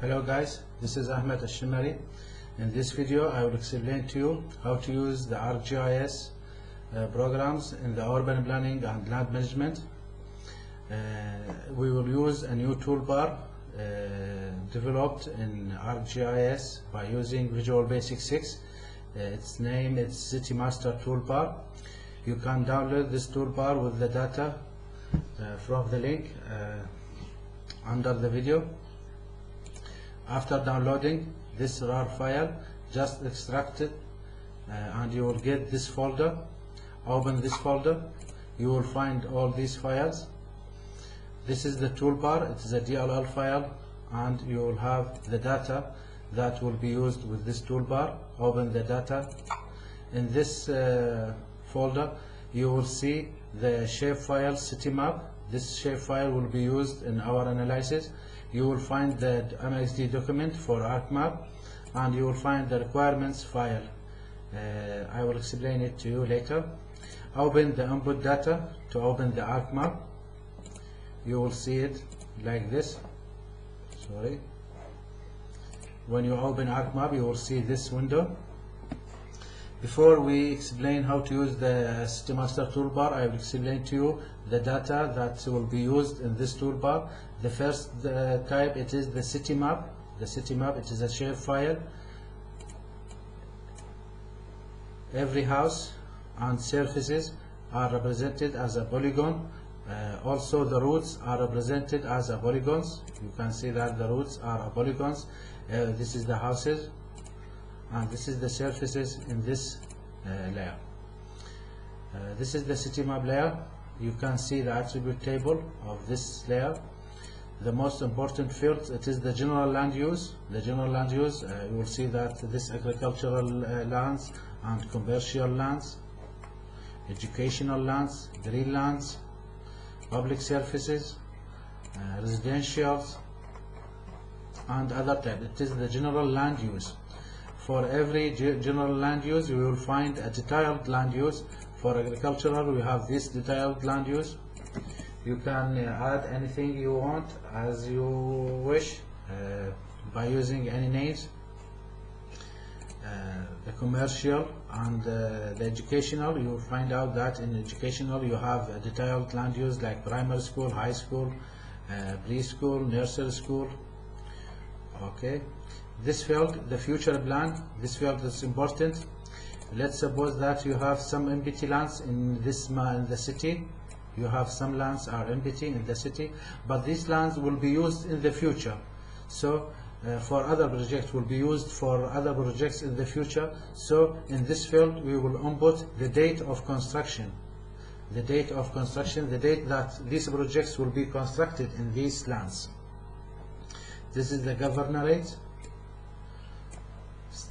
Hello guys, this is Ahmed Ashimari. In this video I will explain to you how to use the Arcgis programs in the urban planning and land management. We will use a new toolbar developed in Arcgis by using Visual Basic 6. Its name is City Master Toolbar. You can download this toolbar with the data from the link under the video. After downloading this RAR file, just extract it and you will get this folder. Open this folder, you will find all these files. This is the toolbar, it is a DLL file, and you will have the data that will be used with this toolbar. Open the data. In this folder you will see the shapefile city map. This shapefile will be used in our analysis. You will find the MXD document for ArcMap, and you will find the requirements file. I will explain it to you later. Open the input data to open the ArcMap. You will see it like this. Sorry. When you open ArcMap, you will see this window. Before we explain how to use the City Master toolbar, I will explain to you the data that will be used in this toolbar. The first type, it is the city map. The city map, it is a shape file. Every house and surfaces are represented as a polygon. Also the routes are represented as a polygons. You can see that the routes are polygons. This is the houses, and this is the surfaces in this layer. This is the city map layer. You can see the attribute table of this layer. The most important field, it is the general land use. The general land use, you will see that this agricultural lands and commercial lands, educational lands, green lands, public services, residentials, and other type. It is the general land use. For every general land use, you will find a detailed land use. For agricultural, we have this detailed land use. You can add anything you want as you wish by using any names. The commercial and the educational, you will find out that in educational you have a detailed land use like primary school, high school, preschool, nursery school. Okay. This field, the future plan, this field is important. Let's suppose that you have some empty lands in the city. You have some lands are empty in the city, but these lands will be used in the future. So for other projects will be used for other projects in the future. So in this field we will input the date of construction. The date of construction, the date that these projects will be constructed in these lands. This is the governorate,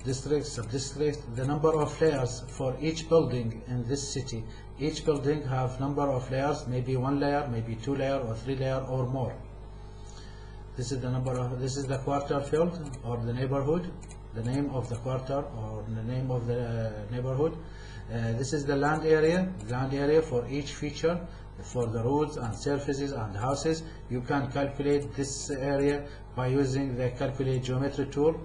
district, sub-district, the number of layers for each building in this city. Each building have number of layers, maybe one layer, maybe two layer or three layer or more. This is the number of, this is the quarter field or the neighborhood, the name of the quarter or the name of the neighborhood. This is the land area for each feature. For the roads and surfaces and houses, you can calculate this area by using the calculate geometry tool.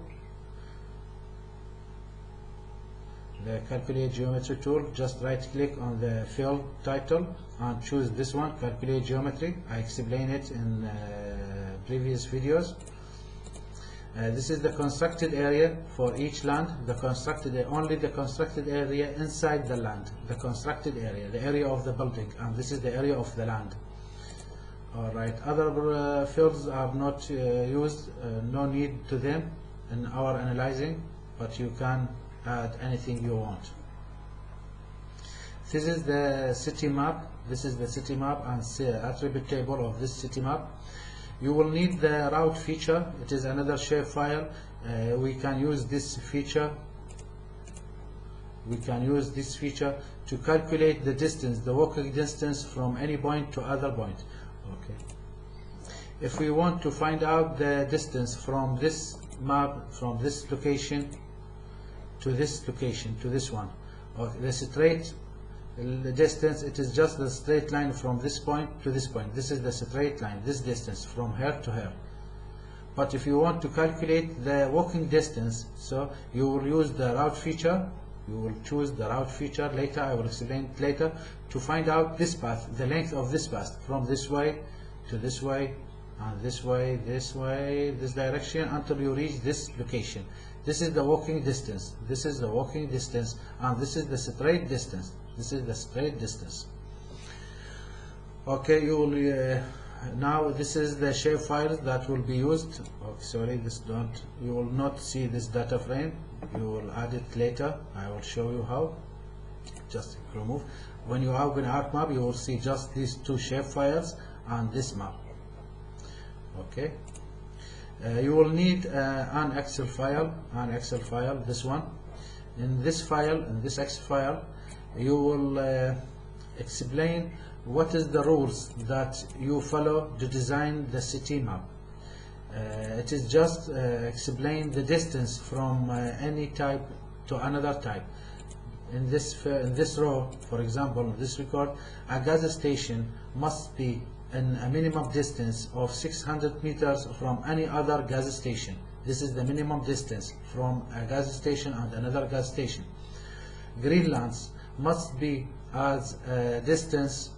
The calculate geometry tool, just right click on the field title and choose this one, calculate geometry. I explained it in previous videos. This is the constructed area for each land. Only the constructed area inside the land, the constructed area, the area of the building, and this is the area of the land. Alright, other fields are not used, no need to them in our analyzing, but you can add anything you want. This is the city map. This is the city map and attribute table of this city map. You will need the route feature. It is another shape file. We can use this feature. We can use this feature to calculate the distance, the walking distance from any point to other point. Okay. If we want to find out the distance from this map, from this location to this location, to this one, or the straight the distance, it is just the straight line from this point to this point. This is the straight line, this distance from here to here. But if you want to calculate the walking distance, so you will use the route feature. You will choose the route feature later. I will explain it later, to find out this path, the length of this path from this way to this way, and this way, this direction, until you reach this location. This is the walking distance. This is the walking distance, and this is the straight distance. This is the straight distance. Okay, you will now this is the shape file that will be used. Oh, sorry, you will not see this data frame. You will add it later. I will show you how. Just remove. When you open ArcMap, you will see just these two shape files and this map. Okay. You will need an Excel file, this one. In this Excel file, you will explain what is the rules that you follow to design the city map. It is just explain the distance from any type to another type. In this row, for example, in this record, a gas station must be in a minimum distance of 600 meters from any other gas station. This is the minimum distance from a gas station and another gas station. Greenlands must be as a distance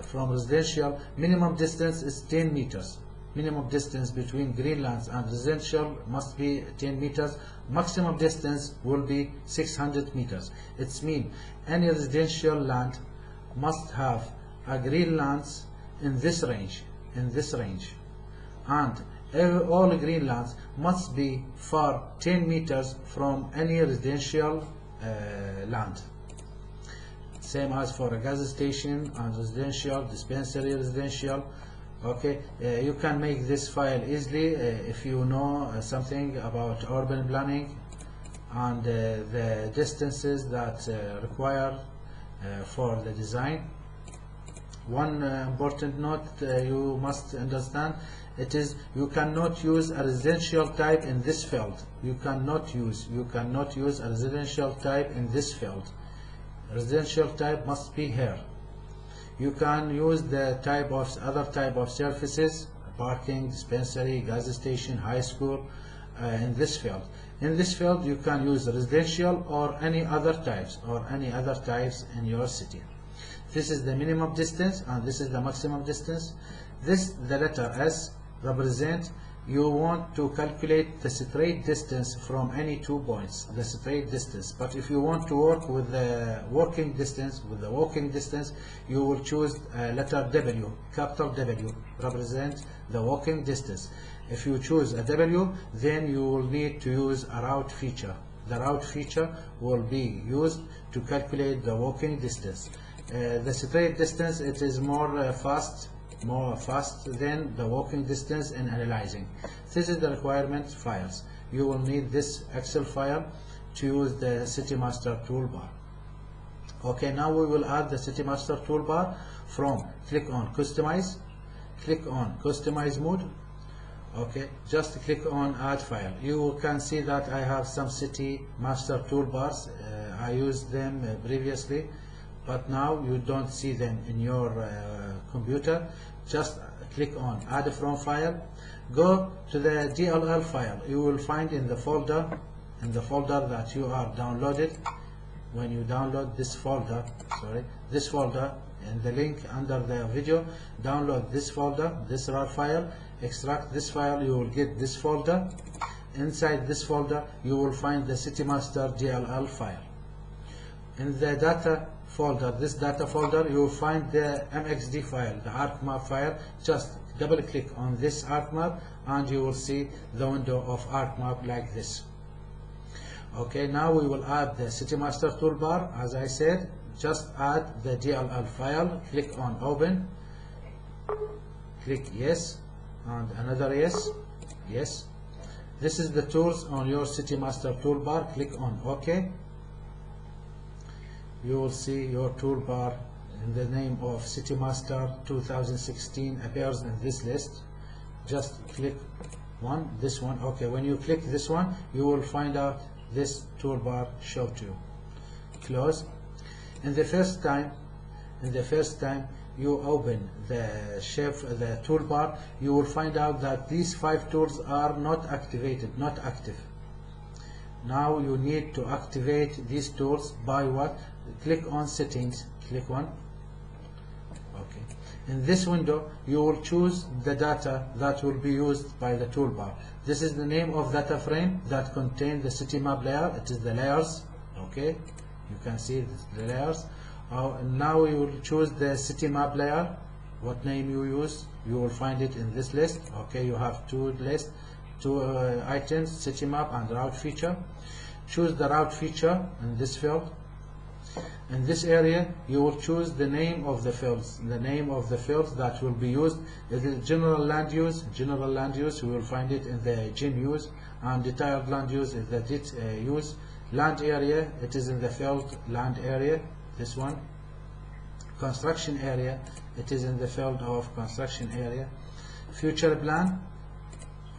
from residential. Minimum distance is 10 meters. Minimum distance between Greenlands and residential must be 10 meters. Maximum distance will be 600 meters. It means any residential land must have a Greenlands in this range, and all Greenlands must be far 10 meters from any residential land. Same as for a gas station and residential, dispensary residential. Okay, you can make this file easily if you know something about urban planning and the distances that required for the design. One important note you must understand, it is you cannot use a residential type in this field. You cannot use a residential type in this field. Residential type must be here. You can use the other type of services, parking, dispensary, gas station, high school, in this field. In this field you can use residential or any other types in your city. This is the minimum distance and this is the maximum distance. The letter S represents you want to calculate the straight distance from any 2 points, the straight distance. But if you want to work with the walking distance, you will choose letter W, capital W, represent the walking distance. If you choose a W, then you will need to use a route feature. The route feature will be used to calculate the walking distance. The straight distance, it is more fast than the walking distance in analyzing. This is the requirement files. You will need this Excel file to use the City Master toolbar. Okay, now we will add the City Master toolbar from click on customize mode. Okay, just click on add file. You can see that I have some City Master toolbars. I used them previously, but now you don't see them in your computer. Just click on add from file, go to the DLL file. You will find in the folder that you are downloaded. When you download this folder, in the link under the video, download this folder, this RAR file, extract this file, you will get this folder. Inside this folder you will find the City Master DLL file. In the data folder, you will find the MXD file, the ArcMap file. Just double click on this ArcMap and you will see the window of ArcMap like this. Okay, now we will add the City Master toolbar. As I said, just add the DLL file, click on open, click yes, and another yes. This is the tools on your City Master toolbar. Click on OK. You will see your toolbar in the name of City Master 2016 appears in this list. Just click this one. Okay, when you click this one, you will find out this toolbar show to you. Close. In the first time you open the toolbar, you will find out that these 5 tools are not activated, not active. Now you need to activate these tools by what? Click on settings, click on. Okay. In this window, you will choose the data that will be used by the toolbar. This is the name of data frame that contains the city map layer. It is the layers. Okay, you can see the layers. Now you will choose the city map layer. What name you use, you will find it in this list. Okay, you have two items, city map and route feature. Choose the route feature in this field. In this area, you will choose the name of the fields. The name of the fields that will be used is general land use. General land use, we will find it in the gen use, and detailed land use is the det use. Land area, it is in the field land area. This one. Construction area, it is in the field of construction area. Future plan,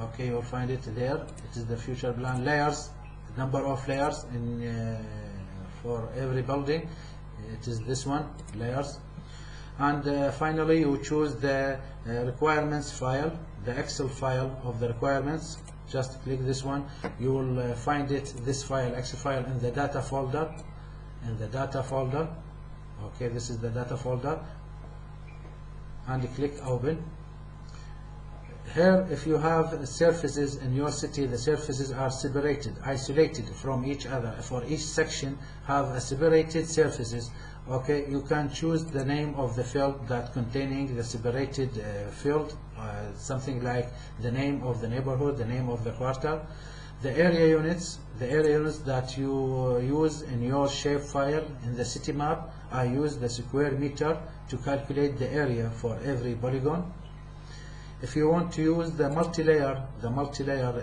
okay, you will find it there. It is the future plan. Layers, number of layers in for every building, it is this one, layers. And finally you choose the requirements file, the Excel file of the requirements. Just click this one, you will find it, this file, Excel file, in the data folder. In the data folder, okay, this is the data folder, and click open. Here, if you have surfaces in your city, the surfaces are separated, isolated from each other. For each section have a separated surfaces. Okay, you can choose the name of the field that containing the separated field, something like the name of the neighborhood, the name of the quarter. The area units that you use in your shape file in the city map, I use the square meter to calculate the area for every polygon. If you want to use the multi-layer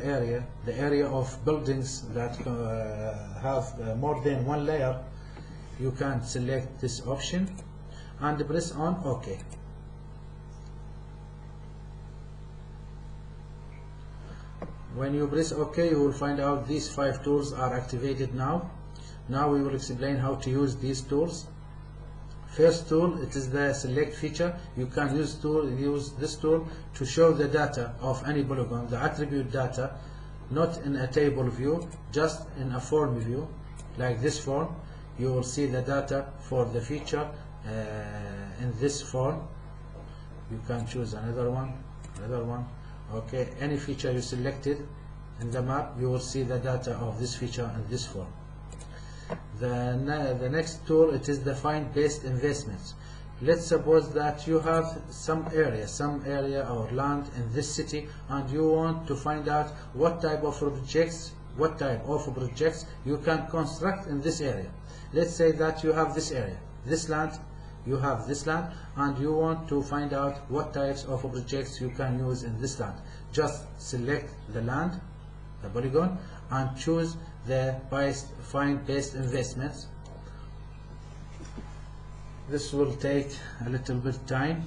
area, the area of buildings that have more than one layer, you can select this option and press on OK. When you press OK, you will find out these 5 tools are activated now. Now we will explain how to use these tools. First tool, it is the select feature. You can use this tool to show the data of any polygon, the attribute data, not in a table view, just in a form view, like this form. You will see the data for the feature in this form. You can choose another one. Okay, any feature you selected in the map, you will see the data of this feature in this form. The next tool, it is the find based investments. Let's suppose that you have some area or land in this city, and you want to find out what type of projects you can construct in this area. Let's say that you have this area, this land, you have this land, and you want to find out what types of projects you can use in this land. Just select the land, the polygon, and choose the find based investments. This will take a little bit time.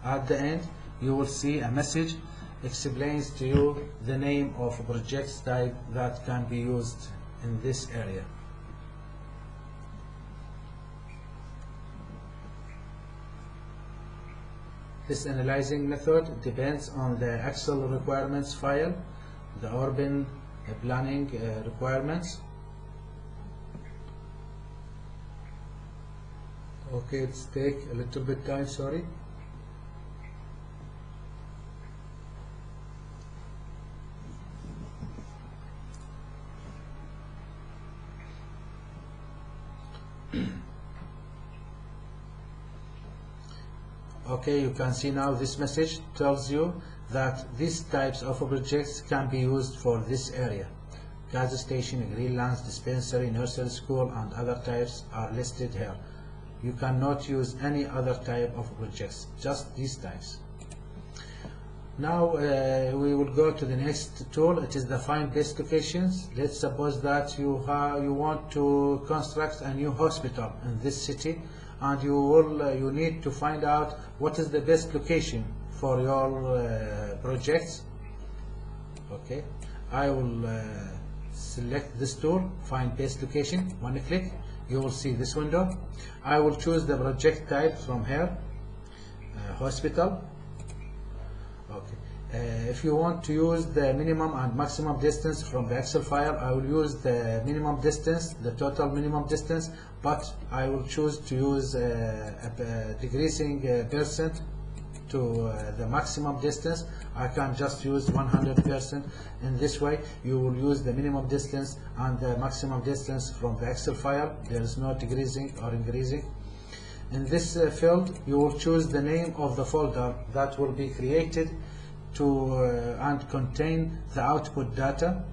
At the end, you will see a message explains to you the name of projects type that can be used in this area. This analyzing method depends on the Excel requirements file, the urban planning requirements. Okay, it's take a little bit time, sorry. Okay, you can see now this message tells you that these types of objects can be used for this area. Gas station, greenlands, dispensary, nursery school, and other types are listed here. You cannot use any other type of objects, just these types. Now we will go to the next tool. It is the find best locations. Let's suppose that you want to construct a new hospital in this city, and you need to find out what is the best location for your projects. Okay, I will select this tool, find best location. One click, you will see this window. I will choose the project type from here, hospital. Okay. If you want to use the minimum and maximum distance from the Excel file, I will use the minimum distance, the total minimum distance, but I will choose to use a decreasing percent to the maximum distance. I can just use 100%. In this way you will use the minimum distance and the maximum distance from the Excel file. There is no decreasing or increasing. In this field you will choose the name of the folder that will be created to and contain the output data.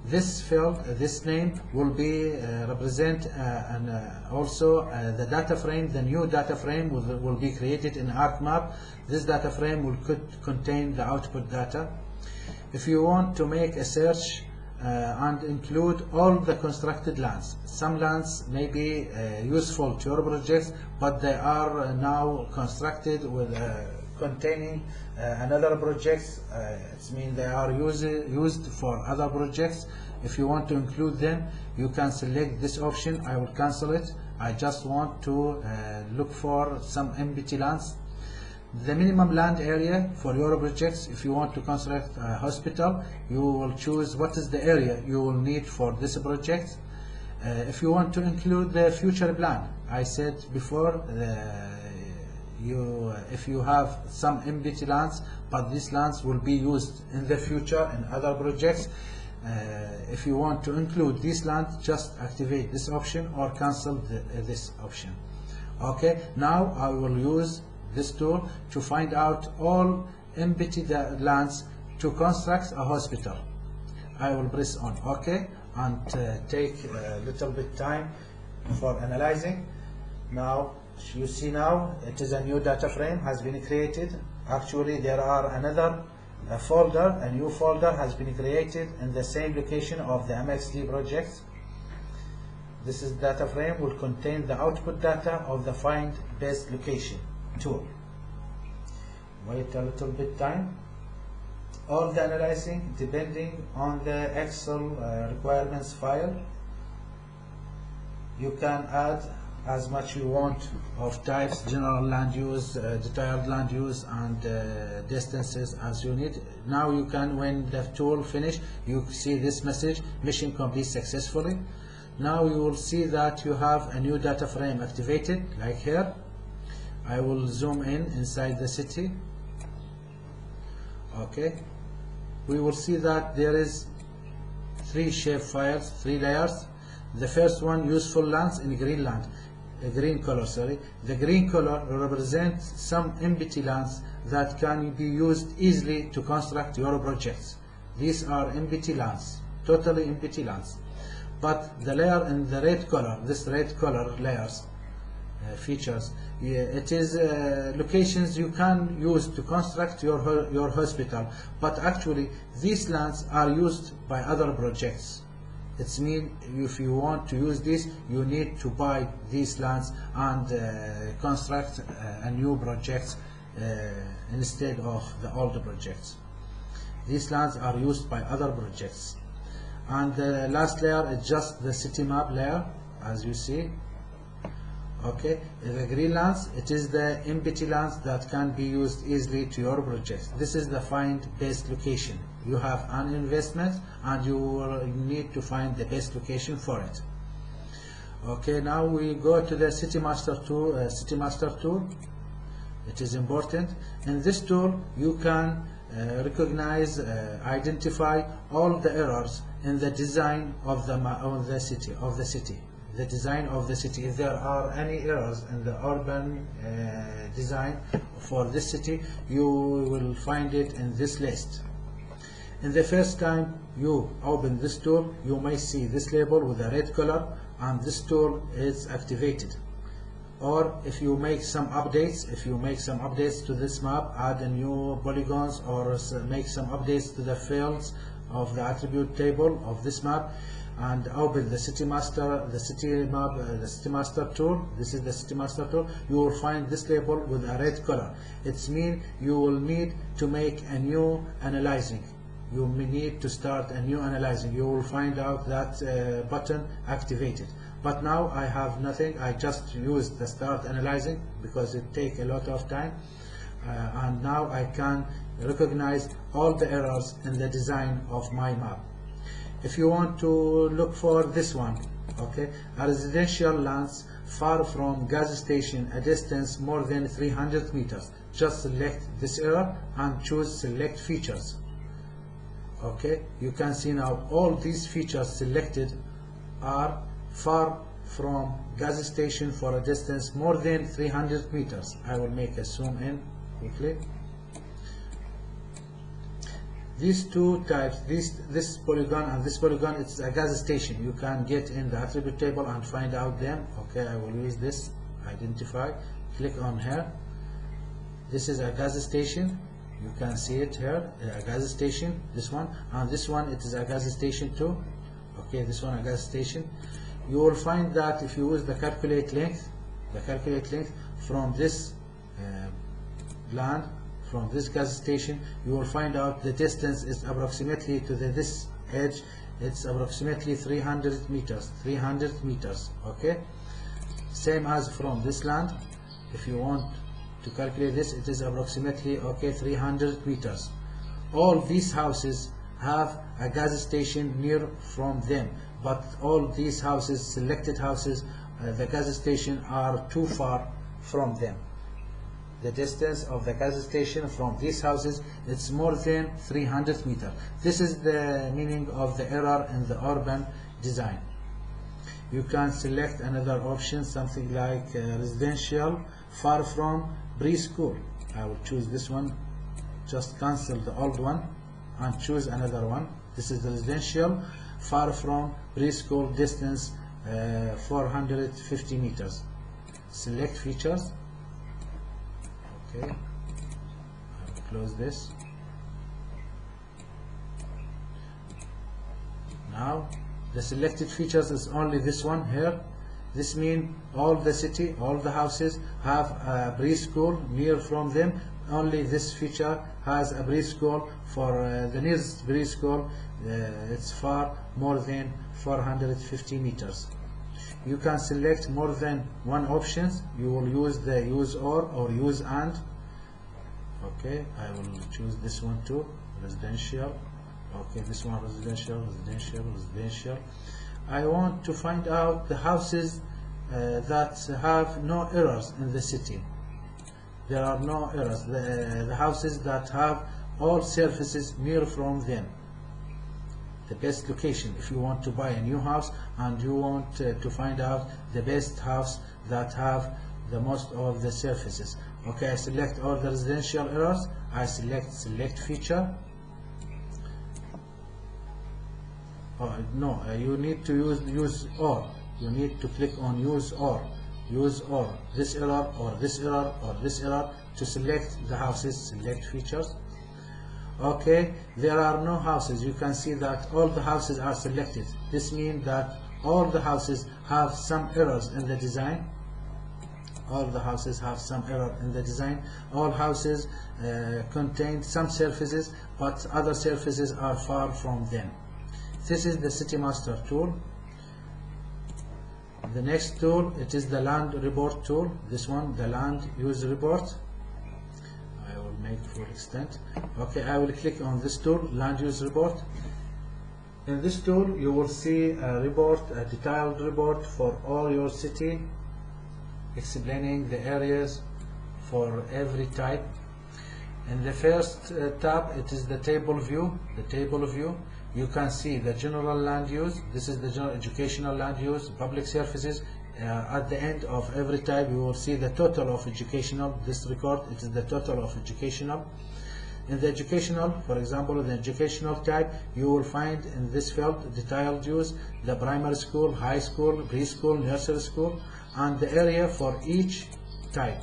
This field, this name will be represent and also the data frame. The new data frame will be created in ArcMap. This data frame will contain the output data. If you want to make a search and include all the constructed lands, some lands may be useful to your projects, but they are now constructed with containing another projects. It means they are used for other projects. If you want to include them, you can select this option. I will cancel it. I just want to look for some empty lands. The minimum land area for your projects, if you want to construct a hospital, you will choose what is the area you will need for this project. If you want to include the future plan, I said before, if you have some empty lands, but these lands will be used in the future in other projects, if you want to include this land, just activate this option or cancel this option. Okay, now I will use this tool to find out all empty lands to construct a hospital. I will press on OK and take a little bit time for analyzing. Now you see, now it is a new data frame has been created. Actually there are another folder, a new folder has been created in the same location of the MXD project. This is data frame will contain the output data of the find best location tool. Wait a little bit time. All the analyzing depending on the Excel requirements file. You can add as much you want of types, general land use, detailed land use, and distances as you need. Now you can, when the tool finish, you see this message, mission complete successfully. Now you will see that you have a new data frame activated, like here. I will zoom in inside the city. Okay, we will see that there is 3 shape files, 3 layers. The first one, useful lands in green land. Green color, sorry. The green color represents some empty lands that can be used easily to construct your projects. These are empty lands, totally empty lands. But the layer in the red color, this red color layers, features, it is locations you can use to construct your hospital, but actually these lands are used by other projects. It means if you want to use this, you need to buy these lands and construct a new project instead of the old projects. These lands are used by other projects. And the last layer is just the city map layer, as you see. Okay, the green lands, it is the empty lands that can be used easily to your project. This is the find best location. You have an investment and you need to find the best location for it. Okay, now we go to the City Master tool. It is important. In this tool you can recognize, identify all the errors in the design of the city. The design of the city. If there are any errors in the urban design for this city, you will find it in this list. In the first time you open this tool, you may see this label with a red color, and this tool is activated. Or if you make some updates, to this map, add a new polygons, or make some updates to the fields of the attribute table of this map, and open the City Master tool. This is the City Master tool. You will find this label with a red color. It means you will need to make a new analyzing. you may need to start a new analyzing. You will find out that button activated. But now I have nothing. I just used the start analyzing because it takes a lot of time, and now I can recognize all the errors in the design of my map. If you want to look for this one, okay, a residential lands far from gas station, a distance more than 300 meters. Just select this error and choose select features. Okay, you can see now all these features selected are far from gas station for a distance more than 300 meters. I will make a zoom in quickly. These two types, this polygon and this polygon, it's a gas station. You can get in the attribute table and find out them. Okay, I will use this identify. Click on here. This is a gas station. You can see it here, a gas station. This one and this one, it is a gas station too. Okay, this one a gas station. You will find that if you use the calculate length from this land, from this gas station, you will find out the distance is approximately to this edge. It's approximately 300 meters. 300 meters. Okay. Same as from this land. If you want to calculate this, it is approximately 300 meters. All these houses have a gas station near from them, but all these houses, selected houses, the gas station are too far from them. The distance of the gas station from these houses, it's more than 300 meters. This is the meaning of the error in the urban design. You can select another option, something like residential far from preschool. I will choose this one. Just cancel the old one and choose another one. This is the residential far from preschool, distance 450 meters. Select features. Okay, I will close this. Now the selected features is only this one here. This means all the city, all the houses have a preschool near from them. Only this feature has a preschool. For the nearest preschool, it's far more than 450 meters. You can select more than one options. You will use the use or use and. Okay, I will choose this one too, residential. Okay, this one residential, residential, residential. I want to find out the houses that have no errors in the city. There are no errors. The houses that have all surfaces near from them. The best location if you want to buy a new house and you want to find out the best house that have the most of the surfaces. Okay, I select all the residential errors. I select feature. No, you need to use or. You need to click on use or. Use or. This error or this error or this error to select the houses. Select features. Okay, there are no houses. You can see that all the houses are selected. This means that all the houses have some errors in the design. All the houses have some error in the design. All houses contain some surfaces, but other surfaces are far from them. This is the City Master tool. The next tool, it is the land report tool. This one, the land use report. I will make full extent. Okay, I will click on this tool, land use report. In this tool, you will see a report, a detailed report for all your city, explaining the areas for every type. In the first tab, it is the table view. The table view, you can see the general land use. This is the general educational land use, public services. At the end of every type, you will see the total of educational. This record, it is the total of educational. In the educational, for example, the educational type, you will find in this field detailed use, the primary school, high school, preschool, nursery school, and the area for each type.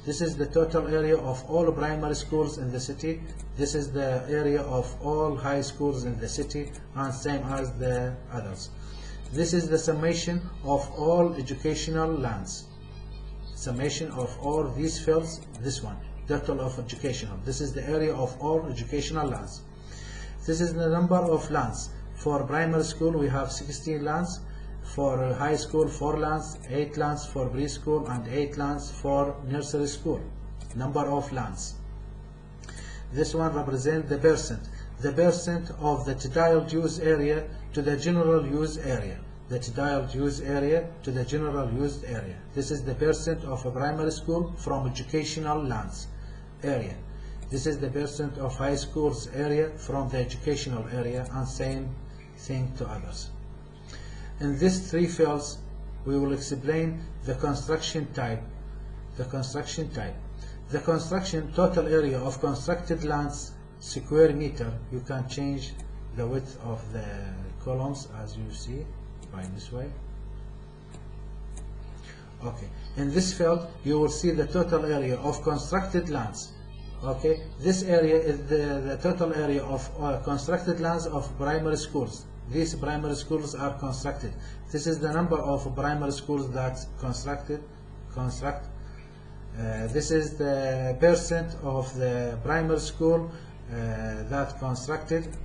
This is the total area of all primary schools in the city. This is the area of all high schools in the city, and same as the others. This is the summation of all educational lands. Summation of all these fields, this one, total of educational. This is the area of all educational lands. This is the number of lands. For primary school we have 16 lands, for high school 4 lands, 8 lands for preschool, and 8 lands for nursery school. Number of lands. This one represents the percent of the tiled use area to the general use area. The tiled use area to the general used area. This is the percent of a primary school from educational lands area. This is the percent of high school's area from the educational area, and same thing to others. In these 3 fields we will explain the construction type. The construction total area of constructed lands square meter. You can change the width of the columns as you see by this way. Okay, in this field you will see the total area of constructed lands. Okay, this area is the total area of constructed lands of primary schools. These primary schools are constructed. This is the number of primary schools that construct. This is the percent of the primary school that constructed.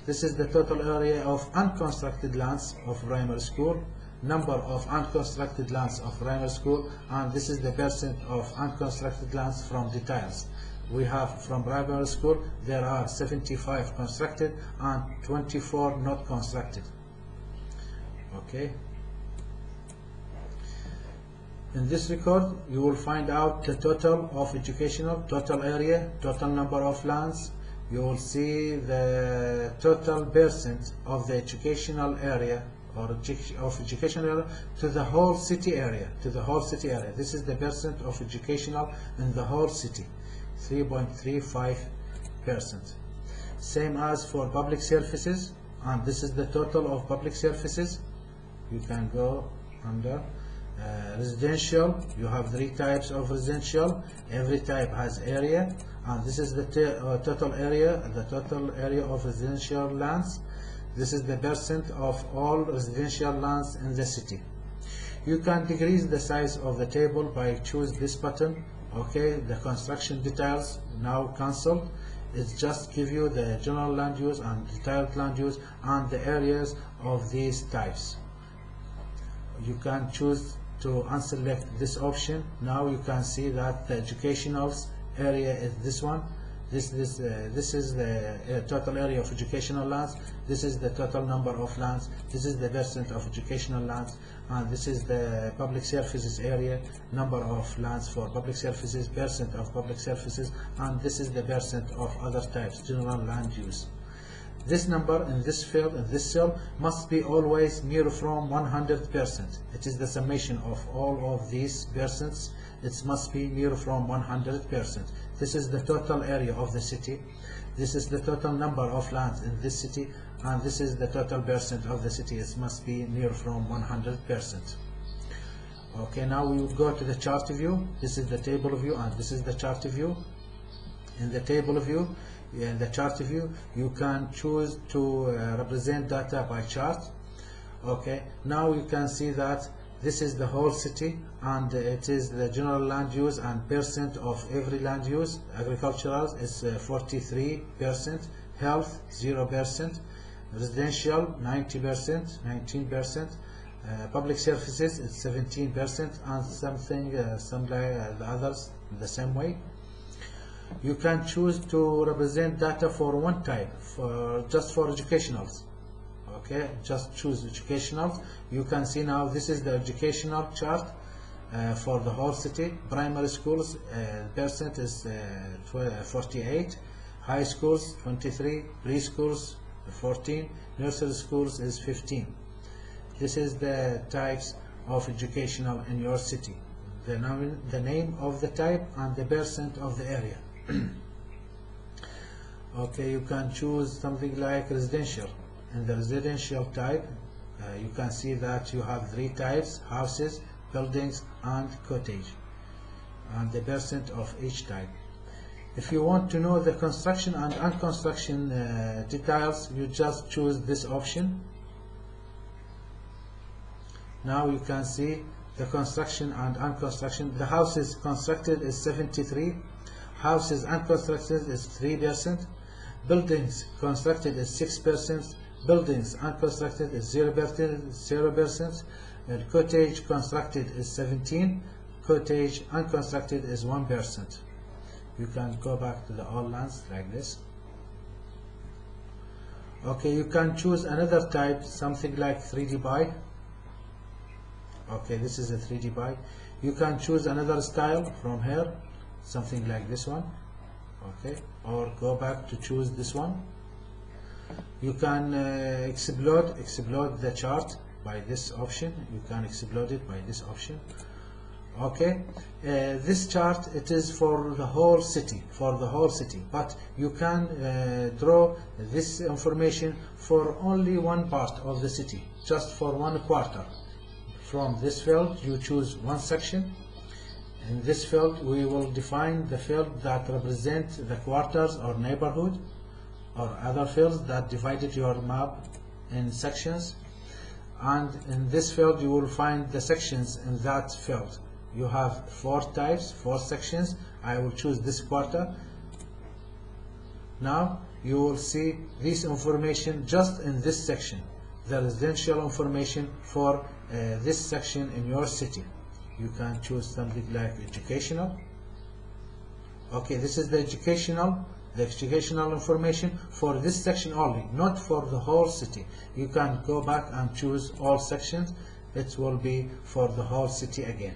This is the total area of unconstructed lands of primary school, number of unconstructed lands of primary school, and this is the percent of unconstructed lands from details. We have from primary school there are 75 constructed and 24 not constructed. Okay. In this record you will find out the total of educational, total area, total number of lands. You will see the total percent of the educational area or of educational area to the whole city area. This is the percent of educational in the whole city, 3.35%. Same as for public services, and this is the total of public services. You can go under residential. You have 3 types of residential. Every type has area, and this is the total area of residential lands. This is the percent of all residential lands in the city. You can decrease the size of the table by choose this button. Okay, the construction details now cancelled. It just give you the general land use and detailed land use and the areas of these types. You can choose to unselect this option. Now you can see that the educational area is this one. This is the total area of educational lands. This is the total number of lands. This is the percent of educational lands, and this is the public services area, number of lands for public services, percent of public services, and this is the percent of other types, general land use. This number in this field, in this cell, must be always near from 100%. It is the summation of all of these percents. It must be near from 100%. This is the total area of the city. This is the total number of lands in this city, and this is the total percent of the city. It must be near from 100%. Okay, now we will go to the chart view. This is the table view, and this is the chart view. In the table view, in the chart view, you can choose to represent data by chart. Okay, now you can see that this is the whole city, and it is the general land use and percent of every land use. Agricultural is 43%, health 0%, residential 90%, 19%, public services is 17%, and some like the others the same way. You can choose to represent data for one type, just for educationals. Okay, just choose educational. You can see now this is the educational chart for the whole city. Primary schools percent is 48, high schools 23, preschools 14, nursery schools is 15. This is the types of educational in your city. The name of the type and the percent of the area. Okay, you can choose something like residential. In the residential type, you can see that you have 3 types: houses, buildings, and cottage, and the percent of each type. If you want to know the construction and unconstruction details, you just choose this option. Now you can see the construction and unconstruction. The houses constructed is 73, houses unconstructed is 3%, buildings constructed is 6%, buildings unconstructed is 0%, and cottage constructed is 17%, cottage unconstructed is 1%. You can go back to the all lands like this. Okay, you can choose another type, something like 3D by. Okay, this is a 3D by. You can choose another style from here, something like this one. Okay, or go back to choose this one. You can explode the chart by this option. You can explode it by this option. Okay, this chart, it is for the whole city, but you can draw this information for only one part of the city, just for one quarter. From this field you choose one section. In this field we will define the field that represents the quarters or neighborhood, or other fields that divided your map in sections, and in this field you will find the sections in that field. You have 4 types, 4 sections. I will choose this quarter. Now you will see this information just in this section, the residential information for this section in your city. You can choose something like educational. Okay, this is the educational information for this section only, not for the whole city. You can go back and choose all sections. It will be for the whole city again.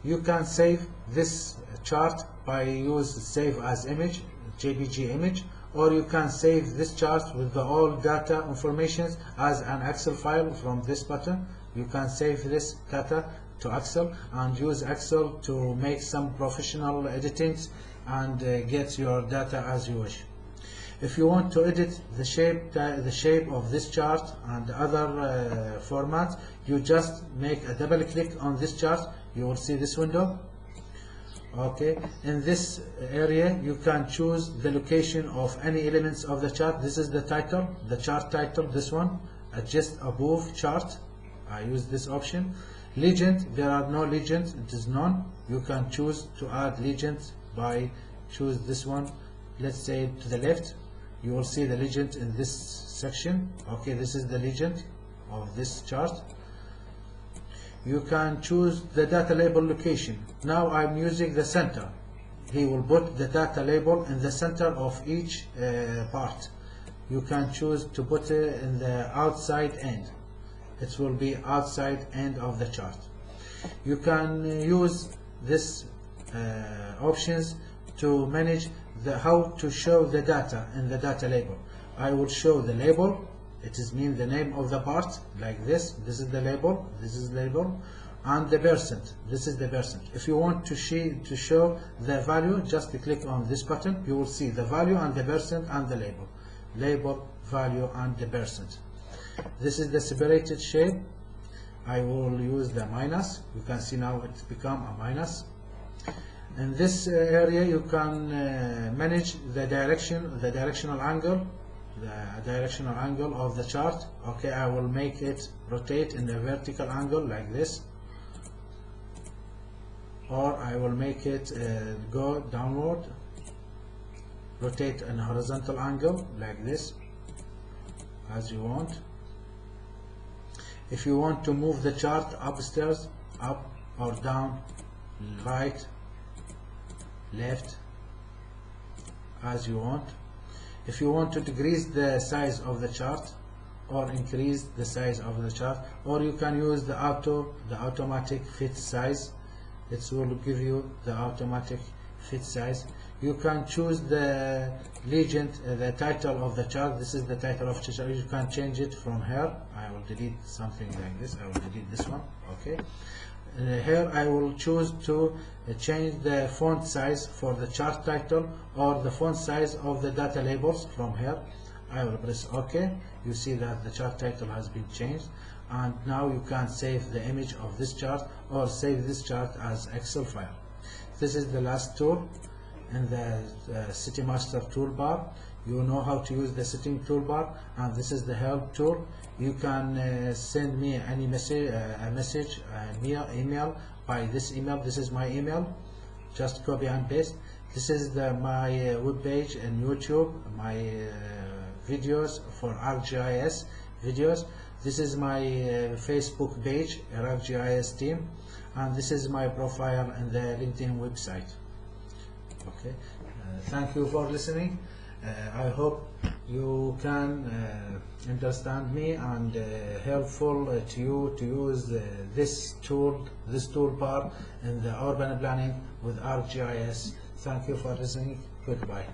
You can save this chart by use save as image, JPG image, or you can save this chart with the all data information as an Excel file from this button. You can save this data to Excel and use Excel to make some professional editings and get your data as you wish. If you want to edit the shape of this chart and other formats, you just make a double click on this chart. You will see this window. Okay, in this area you can choose the location of any elements of the chart. This is the title, the chart title, this one, adjust above chart. I use this option. Legend, there are no legends, it is none. You can choose to add legends by choose this one. Let's say to the left, you will see the legend in this section. Okay, this is the legend of this chart. You can choose the data label location. Now I'm using the center. He will put the data label in the center of each part. You can choose to put it in the outside end. It will be outside end of the chart. You can use this options to manage how to show the data in the data label. I will show the label. It is mean the name of the part like this. This is the label. This is label, and the percent. This is the percent. If you want to show the value, just click on this button. You will see the value and the percent and the label. Label, value, and the percent. This is the separated shape. I will use the minus. You can see now it's become a minus. In this area you can manage the directional angle of the chart. Okay, I will make it rotate in a vertical angle like this, or I will make it go downward, rotate in a horizontal angle like this, as you want. If you want to move the chart upstairs, up or down, right, left, as you want. If you want to decrease the size of the chart or increase the size of the chart, or you can use the automatic fit size. It will give you the automatic fit size. You can choose the legend, the title of the chart. This is the title of the chart. You can change it from here. I will delete something like this. I will delete this one. Okay. Here I will choose to change the font size for the chart title or the font size of the data labels from here. I will press OK. You see that the chart title has been changed, and now you can save the image of this chart or save this chart as Excel file. This is the last tool in the City Master toolbar. You know how to use the setting toolbar, and this is the help tool. You can send me any message, email by this email. This is my email. Just copy and paste. This is my web page and YouTube, my videos for Arcgis videos. This is my Facebook page, Arcgis team, and this is my profile in the LinkedIn website. Okay, thank you for listening. I hope you can understand me and helpful to you to use this toolbar in the urban planning with Arcgis. Thank you for listening. Goodbye.